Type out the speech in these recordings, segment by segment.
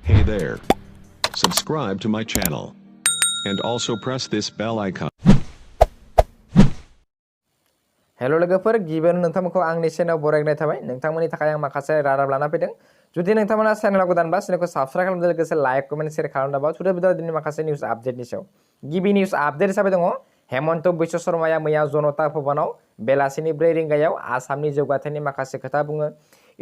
Hey there. Subscribe to my channel. And also press this bell icon. Hello लोगोफोर गिबियावनो नोंथांमोनखौ आंनि चेनेलाव बरायनाय थाबाय नोंथांमोननि थाखाय आं माखासे रादाब लाना फैदों जुदि नोंथांमोना चेनेलाव गोदानबा चेनेलखौ साबस्क्राइब खालामदो लोगोसे लाइक कमेन्ट शेयार खालामदाबा थुदो बिदिनो दिनै माखासे निउज आपडेटनि सायाव गिबि निउज आपडेट हिसाबै दङ हेमन्त बिश्व शर्माया मैया जनता भवनाव बेलासिनि 4 रिंगायाव आसामनि जौगाथायनि माखासे खोथा बुङो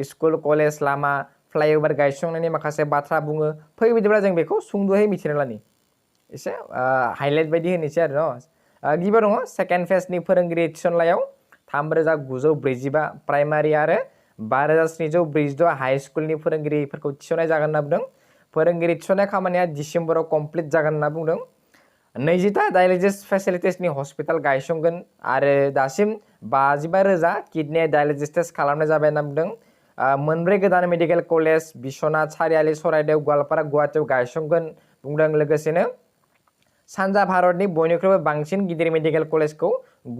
स्कुल कलेज लामा फ्लाइओभार गायसंनायनि माखासे बाथ्रा बुङो फै बिदिब्ला जों बेखौ सुंद'यै मिथिना लानि एसे हाइलाइट बायदि होनोसै आरो न गिबियाव दङ सेकेन्ड फेजनि फोरोंगिरि थिसननायाव 3945 प्राइमारि आरो 5746 हाई स्कुलनि फोरोंगिरिफोरखौ थिसननाय जागोन होनना बुंदों फोरोंगिरि थिसननाय खामानिया डिसेम्बराव कमप्लिट जागोन होनना बुंदों 20टा डायलिसिस फेसिलिटिसनि हस्पिटाल गायसंगोन आरो दासिम 55,000 किडनि डायलिसिस टेस्ट खालामनाय जाबाय होनना बुंदों मोनब्रै गोदान मेडिकेल कलेज बिश्वनाथ सारियाली सराइदेव गवालपारा गुवाहाटीआव गायसंगोन बुंदों लोगोसेनो सानजा भारतनि बयनिख्रुइबो बांसिन गिदिर मेडिकेल कलेजखौ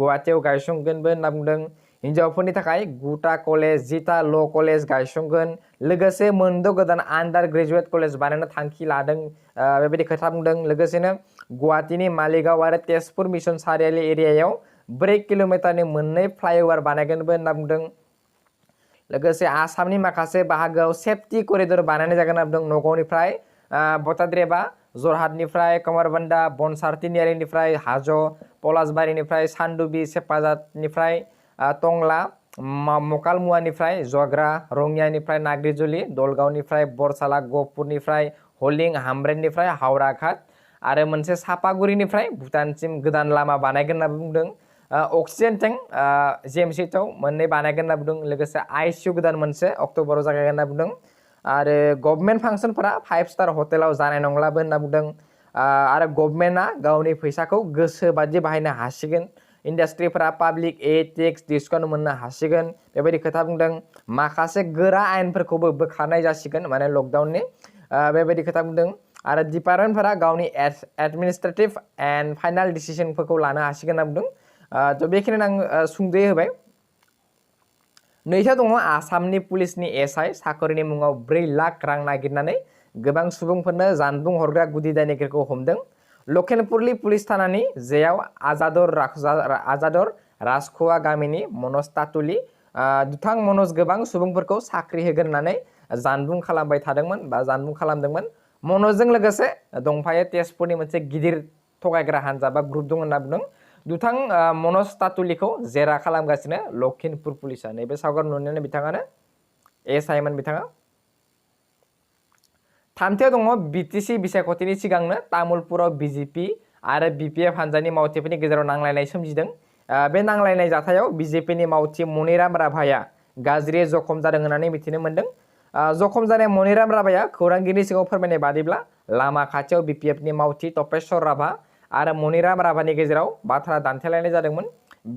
गुवाहाटीआव गायसंगोनबो होनना बुंदों हिनजावफोरनि थाखाय 9टा कलेज 10टा ल' कलेज गायसंगोन लोगोसे 6 गोदान आन्डार ग्रेजुवेट कलेज बानायनो थांखि लादों बेबायदि खोथा बुंदों लोगोसेनो गुवाहाटीनि मालिगाव आरो तेजपुर मिशन सारियाली एरियायाव 4 किल'मिटारनि 2 फ्लाइओभार बानायगोनबो होनना बुंदों लोगोसे आसामनि माखासे बाहागोआव सेफ्टि करिडर बानायनाय जागोन होनना बुंदों नगावनिफ्राय बटाद्रेबा जरहाटनिफ्राय कमरबान्दा बनसार तिनियालिनिफ्राय हाजो पलासबारिनिफ्राय सानदुबि सेपाजातनिफ्राय टंला मकालमुवानिफ्राय जग्रा रङियानिफ्राय नाग्रिजुलि दलगावनिफ्राय बरसाला गहपुरनिफ्राय हलिं हामब्रेननिफ्राय हावराघाट आरो मोनसे सापागुरिनिफ्राय भुटानसिम गोदान लामा बानायगोन होनना बुंदों अक्सिजेन टेंक जेएमसिआव 2 बानायगोन होनना बुंदों लोगोसे आईसीयू गोदान मोनसे अक्ट'बराव जागायगोन होनना बुंदों आरो गभर्नमेन्ट फांसनफोरा 5 स्टार हटेलाव जानाय नंलाबो होनना बुंदों आरो गभर्नमेन्टआ गावनि फैसाखौ गोसो बायदि बाहायनो हासिगोन इन्डास्ट्रिफोरा पाब्लिक एड टेक्स डिस्काउन्ट मोननो हासिगोन बेबायदि खोथा बुंदों माखासे गोरा आयेनफोरखौबो बोखारनाय जासिगोन माने लकडाउननि बेबायदि खोथा बुंदों आरो डिपार्टमेन्टफोरा गावनि एडमिनिस्ट्रेटिभ एन्ड फाइनाल डिसिजनफोरखौ लानो हासिगोन होनना बुंदों थ' बेखिनिनो आं सुंद'यै होबाय नैथियाव दङ आसामनि पुलिसनि एसआइ साकरिनि मुङाव 4 लाख रां नागिरनानै गोबां सुबुंफोरनो जानबुं हरग्रा गुदि दायनिगिरिखौ हमदों लखिमपुरनि पुलिस थानानि जेयाव आजादर राजख'वा गामिनि मनज तातुली दुथां मनज गोबां सुबुंफोरखौ साख्रि होगोन होननानै जानबुं खालामबाय थादोंमोन बा जानबुं खालामदोंमोन मनजजों लोगोसे दंफायो तेजपुरनि मोनसे गिदिर थगायग्रा हानजा बा ग्रुप दं होनना बुंदों दुथां मनज तातुलीखौ जेरा खालामगासिनो लखिमपुर पुलिसा नैबे सावगारि नुनायानो बिथाङानो एसआइमोन बिथाङा थामथियाव दङ बिटिसि बिसायख'थिनि सिगांनो तामुलपुराव बिजेपि आरो बिपिएफ हानजानि मावथिफोरनि गेजेराव नांलायनाय सोमजिदों बे नांलायनाय जाथायाव बिजेपिनि मावथि मनिराम राभाया गाज्रि जखम जादों होननानै मिथिनो मोन्दों जखम जानाय मनिराम राभाया खौरांगिरिनि सिगाङाव फोरमायनाय बादिब्ला लामा खाथियाव बिपिएफनि मावथि तपेश्वर राभा आरो मनिराम राभानि गेजेराव बाथ्रा दान्थेलायनाय जादोंमोन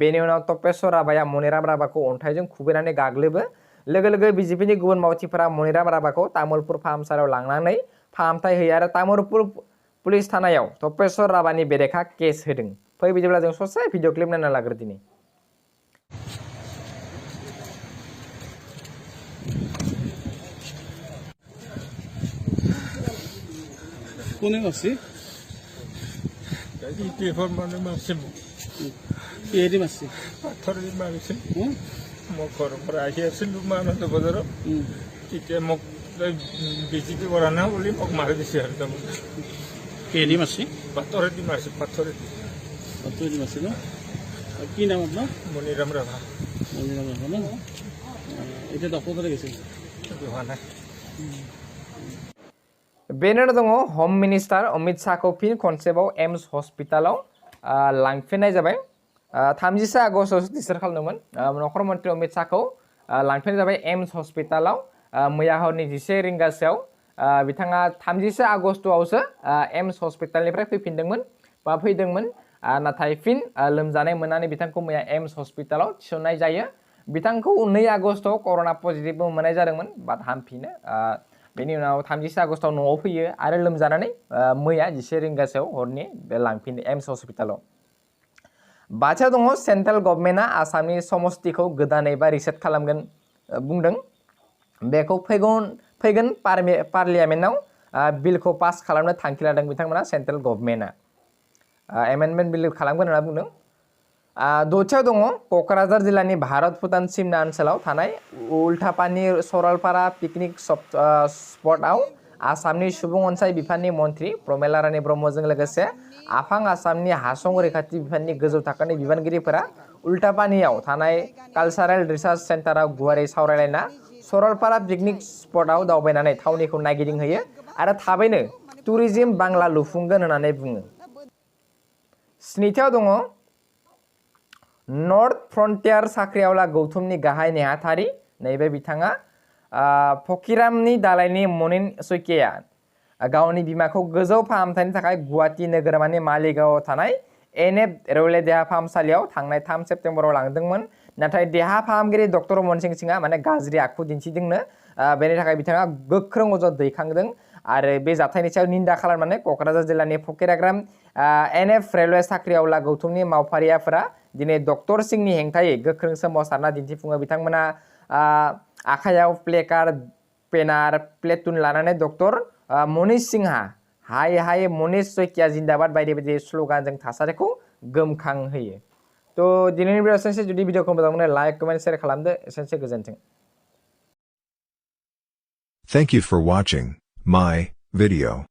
बेनि उनाव तपेश्वर राभाया मनिराम राभाखौ अन्थाइजों खुबैनानै गाग्लोबो लोगो लोगो बिजेपिनि गुबुन मावथिफोरा मनिराम राभाखौ तामुलपुर फाहामसालियाव लांनानै फाहामथाय होयो आरो तामुलपुर पुलिस थानायाव तपेश्वर राभानि बेरेखा केस होदों फै बिदिब्ला जों ससे भिडिअ क्लिप नायना लाग्रो दिनै কোনে মারছে BPF মানে মারছে এডি মারছে পাথর দি মারিছে মোক ঘৰৰ পৰা আহি আছিলো মানন্দ বজাৰত তেতিয়া মোক বিজেপি কৰা না বুলি মোক মাৰি দিছে আৰু তাৰমানে এডি মারছে পাথৰে দি মাৰিছে পাথৰে দি মারছে না কি নাম আপনার মনিৰাম ৰাভা মনিরাম রাভা না এটা তো কোথায় গেছে হোৱা নাই बेनि उनाव दङ हम मिनिस्टार अमित शाहखौ फिन खनसेबाव एम्स हस्पिटालाव लांफिननाय जाबाय 30 आगस्टआवसो डिसचार्ज खालामदोंमोन नखर मन्थ्रि अमित शाहखौ लांफिननाय जाबाय एम्स हस्पिटालाव मैया हरनि 11 रिंगासोआव बिथाङा 30 आगस्टआवसो एम्स हस्पिटालनिफ्राय फैफिनदोंमोन बा फैदोंमोन नाथाय फिन लोमजानाय मोननानै बिथांखौ मैया एम्स हस्पिटालाव थिसननाय जायो बिथांखौ 2 आगस्टआव कर'ना पजिटिभ मोननाय जादोंमोन बाट हामफिनो बेनि उनाव 30 आगस्टआव न'आव फैयो आरो लोमजानानै मैया 11 रिंगासोआव हरनि लांफिनो एम्स हस्पिटालाव बाथियाव दङ सेन्ट्रेल गभर्नमेन्टआ आसामनि समस्तिखौ गोदानै बा रिसेट खालामगोन बुंदों बेखौ फैगोन पार्लियामेन्टआव बिलखौ पास खालामनो थांखि लादों बिथांमोना सेन्ट्रेल गभर्नमेन्टआ एमेन्डमेन्ट बिल खालामगोन होनना बुंदों। दथियाव दङ क'क्राझार जिल्लानि भारत भुटान सिमना ओनसोलाव थानाय उल्टापानि सरलपारा पिकनिक स्पटआव आसामनि सुबुं अनसाय बिफाननि मन्थ्रि प्रमेला रानी ब्रह्मजों लोगोसे आफां आसामनि हासं रैखाथि बिफाननि गोजौ थाखोनि बिबानगिरिफोरा उल्टापानियाव थानाय कालचारेल रिसार्च सेन्टाराव गुवारै सावरायलायना सरलपारा पिकनिक स्पटआव दावबायनानै थावनिखौ नायगिदिंहैयो आरो थाबैनो टुरिज्म बांला लुफुंगोन होननानै बुङो। स्निथियाव दङ नर्थ फ्रन्टियार साख्रिआवला गौथुमनि गाहाय नेहाथारि नैबे बिथाङा फकिरामनि दालायनि मनिन सैकिया गावनि बिमाखौ गोजौ फाहामथायनि थाखाय गुवाहाटी नोगोरमानि मालिगावआव थानाय एनएफ रेलवे देहा फाहामसालियाव थांनाय 3 सेप्तेम्बराव लांदोंमोन। नाथाय देहा फाहामगिरि डक्टर मनसिं सिंआ माने गाज्रि आखु दिन्थिदोंनो बेनि थाखाय बिथाङा गोख्रों अजद दैखांदों आरो बे जाथायनि सायाव निन्दा खालामनानै क'क्राझार जिल्लानि फकिराग्राम एनएफ रेलवे साख्रिआवला गौथुमनि मावफारियाफोरा दिनै डक्टर सिंनि हेंथायै गोख्रों सोमावसारना दिन्थिफुङो। बिथांमोना आखायाव प्लेकार्ड पेनार प्लेटुन लानानै डक्टर मनीष सिंहा हाय हाय मनीष सैकिया जिन्दाबाद बायदि बायदि स्ल'गानजों थासारिखौ गोमखांहोयो। तो दिनैनि भिडिअ एसेनोसै। जुदि भिडिअखौ मोजां मोनो लाइक कमेन्ट शेयार खालामदो। एसेनोसै, गोजोन्थों। Thank you for watching my video.